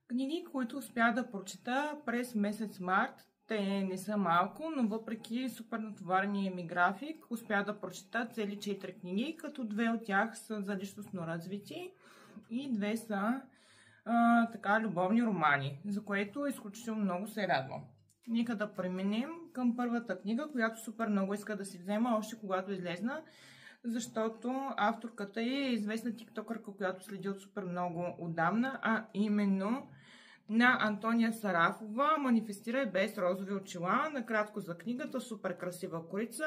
Книги, които успя да прочета през месец март. Те не са малко, но въпреки супер натоварения ми график, успя да прочета цели 4 книги, като 2 от тях са за личностно развитие и 2 са любовни романи, за което изключително много се радвам. Нека да преминем към първата книга, която супер много иска да си взема, още когато излезна, защото авторката е известна тиктокърка, която следи от супер много отдавна, а именно на Антония Сарафова "Манифестирай без розови очила". Накратко за книгата: супер красива корица.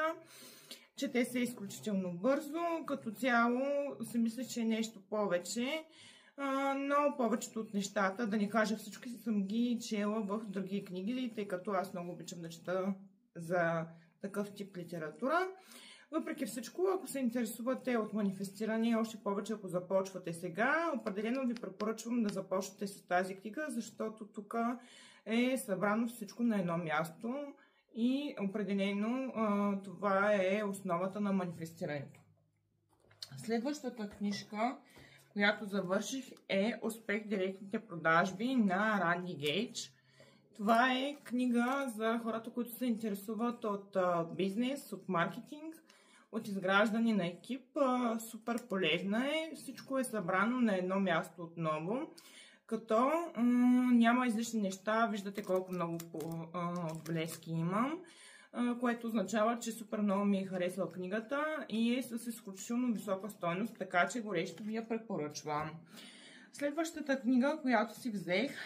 Чете се изключително бързо. Като цяло си мисля, че е нещо повече, но повечето от нещата, да не кажа всички, съм ги чела в други книги, тъй като аз много обичам да чета за такъв тип литература. Въпреки всичко, ако се интересувате от манифестиране, още повече ако започвате сега, определено ви препоръчвам да започнете с тази книга, защото тук е събрано всичко на едно място и определено това е основата на манифестирането. Следващата книжка, която завърших, е "Успех в директните продажби" на Ранди Гейдж. Това е книга за хората, които се интересуват от бизнес, от маркетинг, от изграждане на екип. Супер полезна е. Всичко е събрано на едно място отново, като няма излишни неща. Виждате колко много отбележки имам, което означава, че супер много ми е харесала книгата и е с изключително висока стойност, така че горещо ви я препоръчвам. Следващата книга, която си взех,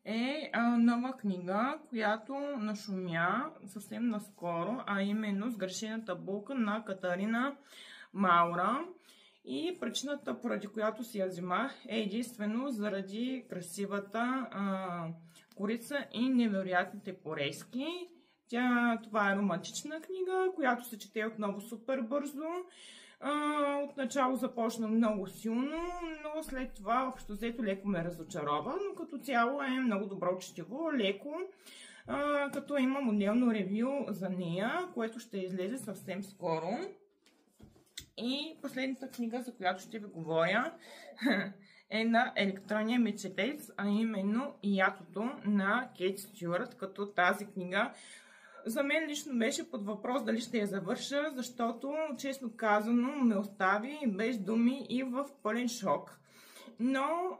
е нова книга, която нашумя съвсем наскоро, а именно "Сгрешената булка" на Катарина Маура. И причината, поради която си я вземах, е единствено заради красивата корица и невероятните порезки. Това е романтична книга, която се чете отново супер бързо. Отначало започна много силно, но след това общо взето леко ме разочарова, но като цяло е много добро четиво, леко, като имам отделно ревю за нея, което ще излезе съвсем скоро. И последната книга, за която ще ви говоря, е на електронния ми четец, а именно "Ятото" на Кейт Стюарт, като тази книга за мен лично беше под въпрос дали ще я завърша, защото, честно казано, ме остави без думи и в пълен шок. Но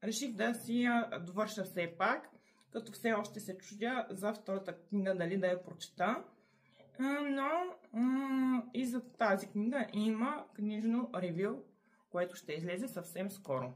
реших да си я довърша все пак, като все още се чудя за втората книга дали да я прочета. Но и за тази книга има книжно ревю, което ще излезе съвсем скоро.